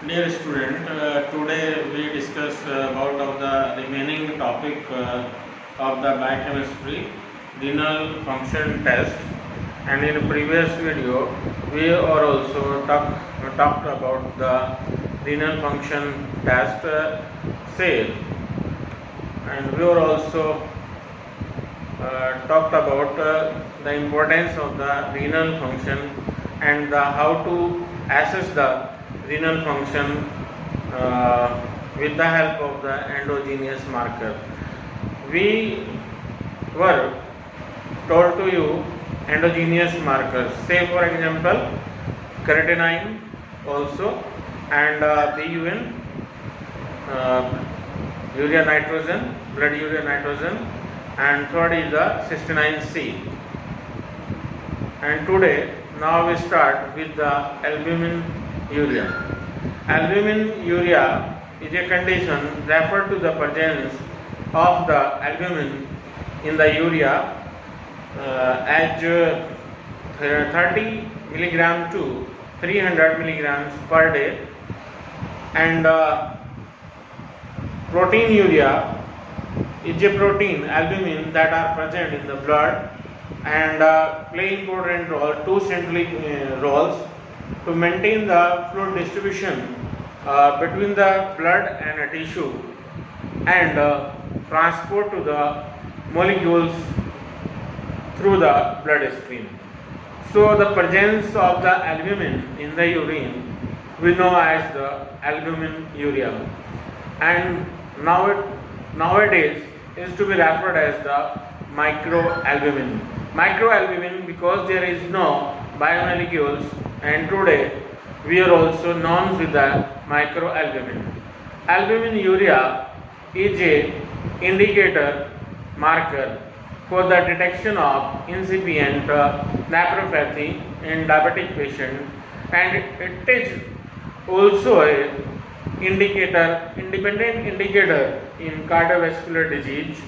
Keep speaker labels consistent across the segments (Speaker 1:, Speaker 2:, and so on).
Speaker 1: Dear student, today we discuss about of the remaining topic of the biochemistry, renal function test. And in previous video, we are also talked about the renal function test sale, and we are also talked about the importance of the renal function and how to assess the renal function with the help of the endogenous marker. We were told to you endogenous markers, say for example creatinine also, and BUN, urea nitrogen, blood urea nitrogen, and third is the cysteine C. And today now we start with the albumin urea. Albumin urea is a condition referred to the presence of the albumin in the urea as 30 milligram to 300 milligrams per day, and protein urea is a protein albumin that are present in the blood and play important role, two central roles to maintain the fluid distribution between the blood and a tissue and transport to the molecules through the bloodstream. So the presence of the albumin in the urine we know as the albumin urea, and nowadays is to be referred as the microalbumin. Microalbumin because there is no biomolecules, and today we are also known with the microalbumin. Albumin urea is a indicator marker for the detection of incipient nephropathy in diabetic patient, and it is also a independent indicator in cardiovascular disease,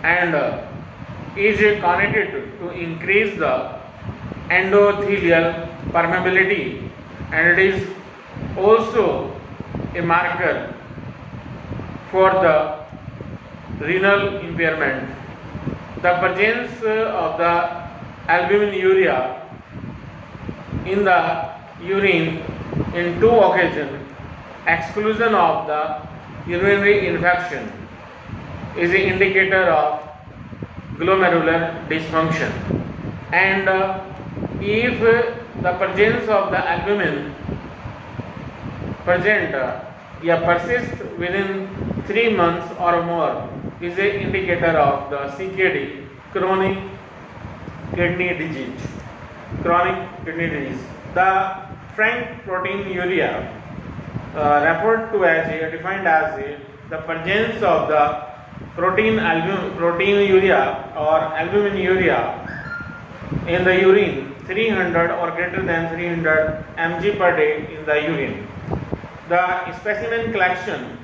Speaker 1: and is connected to increase the endothelial permeability, and it is also a marker for the renal impairment. The presence of the albumin urea in the urine in two occasions, exclusion of the urinary infection, is an indicator of glomerular dysfunction, and if the presence of the albumin persists within 3 months or more, is an indicator of the CKD, chronic kidney disease. The frank protein urea referred to as defined as the presence of the protein urea or albumin urea in the urine 300 or greater than 300 mg per day in the urine. The specimen collection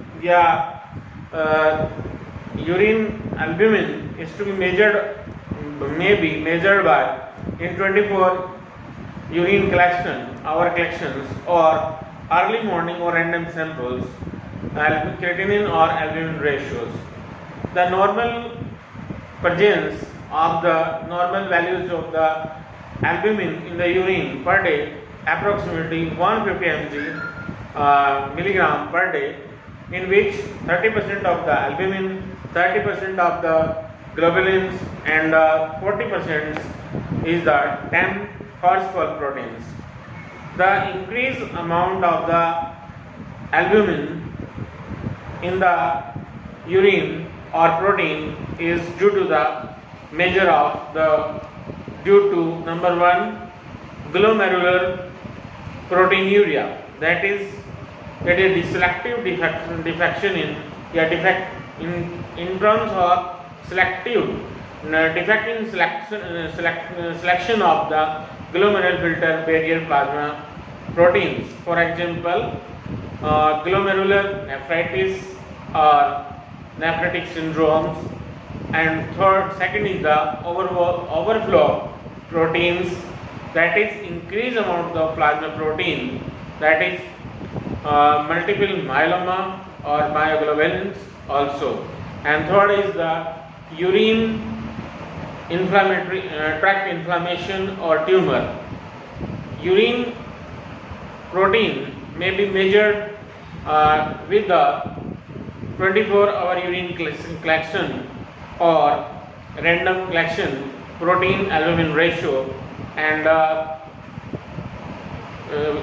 Speaker 1: urine albumin is to be measured, may be measured by in 24 urine collections or early morning or random samples, creatinine or albumin ratios. The normal presence of the normal values of the albumin in the urine per day approximately 150 milligram per day, in which 30% of the albumin, 30% of the globulins, and 40% is the 10 phosphoproteins. The increased amount of the albumin in the urine or protein is due to the measure of due to number one, glomerular proteinuria, that is a selective defection in terms of selective defect in selection of the glomerular filter barrier plasma proteins, for example glomerular nephritis or nephrotic syndromes, and second is the overflow proteins, that is increased amount of plasma protein, that is multiple myeloma or myoglobins also. And third is the urine inflammatory tract inflammation or tumor. Urine protein may be measured with the 24-hour urine collection or random collection protein albumin ratio, and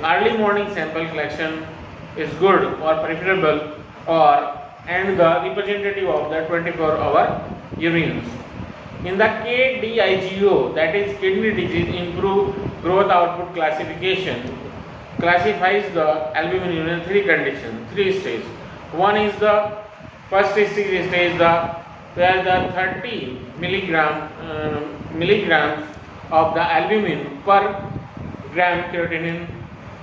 Speaker 1: early morning sample collection is good or preferable, and the representative of the 24-hour urines. In the KDIGO, that is kidney disease improved growth output classification, classifies the albumin urine in three stages. One is the first stage where the 30 milligrams of the albumin per gram creatinine,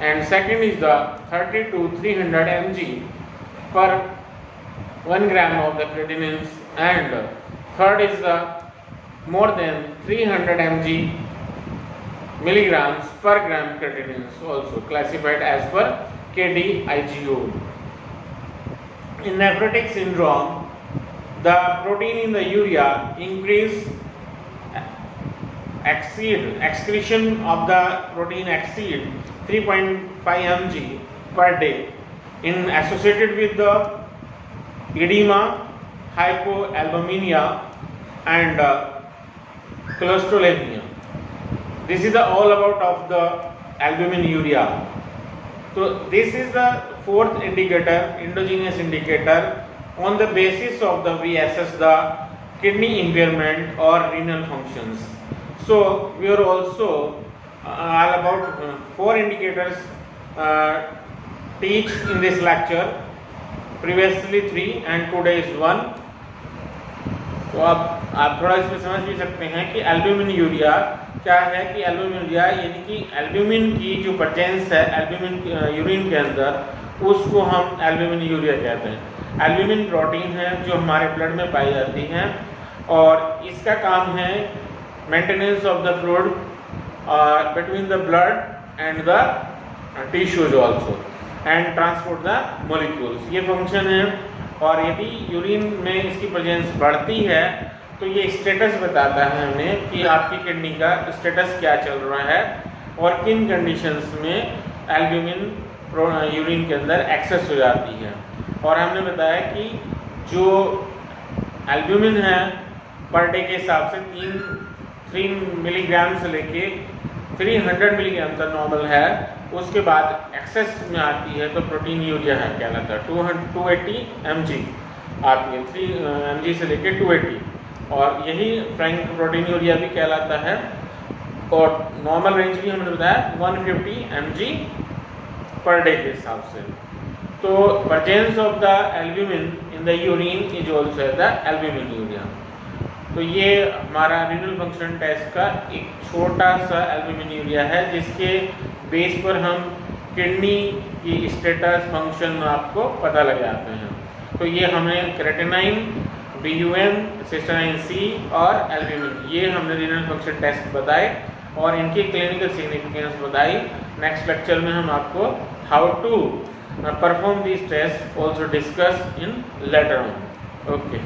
Speaker 1: and second is the 30 to 300 mg per 1 gram of the creatinine, and third is the more than 300 milligrams per gram creatinine, also classified as per KDIGO. In nephrotic syndrome, the protein in the urea excretion of the protein exceed 3.5 mg per day, in associated with the edema, hypoalbuminemia, and cholesterolemia. This is all about of the albumin urea. So this is the fourth indicator, endogenous indicator. On the basis of we assess the kidney impairment or renal functions. So we are also all about four indicators teach in this lecture. Previously 3 and today is 1. तो आप थोड़ा इसमें समझ भी सकते हैं कि albumin urea क्या है, कि एल्ब्यूमिन यूरिया यानी कि एल्ब्यूमिन की जो प्रेजेंस है एल्ब्यूमिन यूरिन के अंदर, उसको हम एल्ब्यूमिन यूरिया कहते हैं। एल्ब्यूमिन प्रोटीन है जो हमारे ब्लड में पाई जाती है, और इसका काम है maintenance of the fluid between the blood and the tissues also, and transport the molecules, ये फंक्शन है। और यदि यूरिन में इसकी प्रेजेंस बढ़ती है तो ये स्टेटस बताता है हमें कि आपकी किडनी का स्टेटस क्या चल रहा है और किन कंडीशंस में एल्ब्यूमिन यूरिन के अंदर एक्सेस हो जाती है। और हमने बताया कि जो एल्ब्यूमिन है पर डे के हिसाब से 3 मिलीग्राम से लेके 300 मिलीग्राम तक नॉर्मल है, उसके बाद एक्सेस में आती है तो प्रोटीन यूरिया है कहलाता है, 280 mg आती है, 3 mg से लेके 280, और यही फ्रैंक प्रोटीन यूरिया भी कहलाता है। और नॉर्मल रेंज भी हमने बताया 150 mg पर डे के हिसाब से। तो presence of the albumin in the urine is also the albumin urea. तो ये हमारा रीनल फंक्शन टेस्ट का एक छोटा सा एल्ब्यूमिन यूरिया है, जिसके बेस पर हम किडनी की स्टेटस फंक्शन आपको पता लग जाते हैं। तो ये हमें क्रेटिनाइन, BUN, सिस्टेनाइन C और एल्ब्यूमिन, ये हमने रीनल फंक्शन टेस्ट बताए और इनकी क्लिनिकल सिग्निफिकेंस बताई। नेक्स्ट लेक्चर में हम आपको how to perform this test also discuss in later on. Okay.